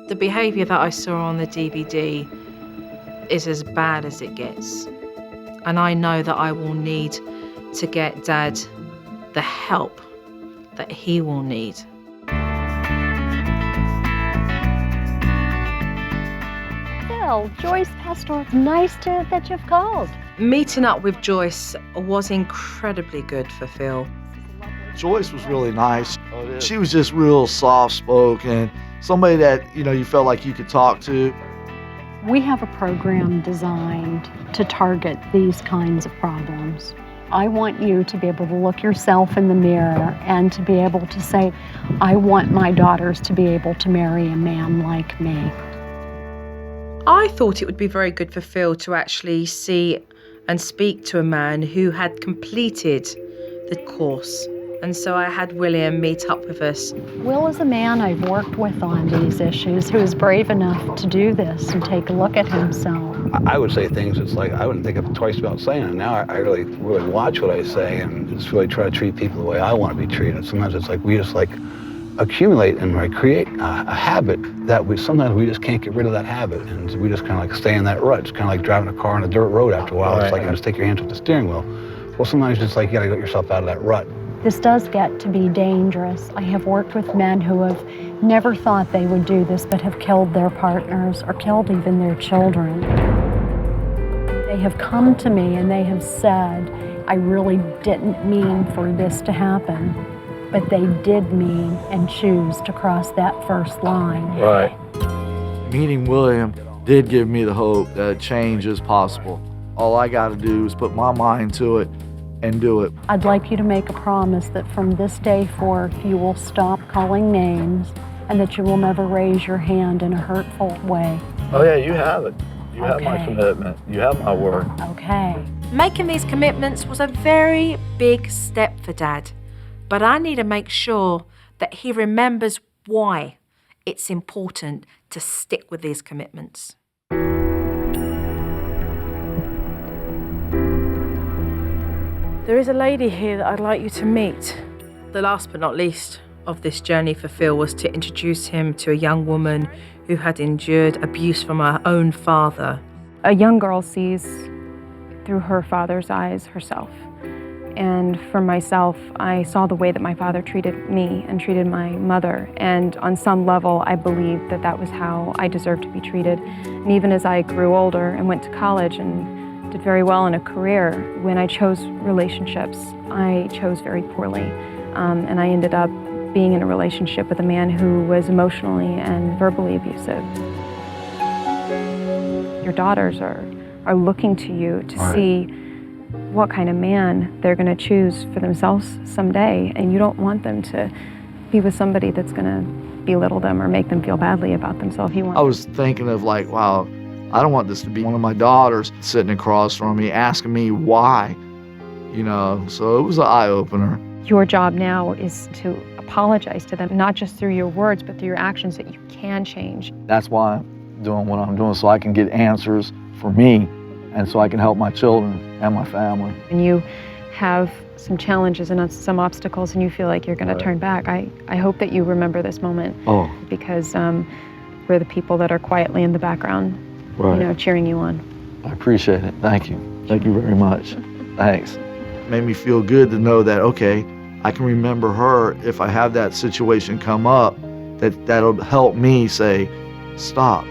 The behaviour that I saw on the DVD is as bad as it gets. And I know that I will need to get Dad the help that he will need. Phil, Joyce Pastor, nice that you've called. Meeting up with Joyce was incredibly good for Phil. Joyce was really nice. She was just real soft-spoken, somebody that, you felt like you could talk to. We have a program designed to target these kinds of problems. I want you to be able to look yourself in the mirror and to be able to say, I want my daughters to be able to marry a man like me. I thought it would be very good for Phil to actually see and speak to a man who had completed the course. And so I had William meet up with us. Will is a man I've worked with on these issues who is brave enough to do this and take a look at himself. I would say things it's like I wouldn't think of twice about saying it. Now I really watch what I say and just really try to treat people the way I want to be treated. Sometimes it's like we just accumulate and create a habit that sometimes we just can't get rid of that habit, and we just kind of stay in that rut. It's kind of like driving a car on a dirt road after a while. It's like you just take your hands off the steering wheel. Well, sometimes it's like you got to get yourself out of that rut. This does get to be dangerous. I have worked with men who have never thought they would do this, but have killed their partners or killed even their children. They have come to me and they have said, I really didn't mean for this to happen, but they did mean and choose to cross that first line. Right. Meeting William did give me the hope that change is possible. All I got to do is put my mind to it and do it. I'd like you to make a promise that from this day forth you will stop calling names and that you will never raise your hand in a hurtful way. Oh yeah, you have it. You have my Okay. commitment. You have my word. Okay. Making these commitments was a very big step for Dad, but I need to make sure that he remembers why it's important to stick with these commitments. There is a lady here that I'd like you to meet. The last but not least of this journey for Phil was to introduce him to a young woman who had endured abuse from her own father. A young girl sees through her father's eyes herself. And for myself, I saw the way that my father treated me and treated my mother. And on some level, I believed that that was how I deserved to be treated. And even as I grew older and went to college and did very well in a career, when I chose relationships, I chose very poorly. And I ended up being in a relationship with a man who was emotionally and verbally abusive. Your daughters are looking to you to see what kind of man they're going to choose for themselves someday, and you don't want them to be with somebody that's going to belittle them or make them feel badly about themselves. I was thinking of wow, I don't want this to be one of my daughters sitting across from me asking me why, so it was an eye-opener. Your job now is to apologize to them, not just through your words, but through your actions that you can change. That's why I'm doing what I'm doing, so I can get answers for me and so I can help my children and my family. And you have some challenges and some obstacles and you feel like you're going to turn back. I hope that you remember this moment because we're the people that are quietly in the background, cheering you on. I appreciate it. Thank you. Thank you very much. Thanks. It made me feel good to know that, okay, I can remember her if I have that situation come up, that'll help me say, stop.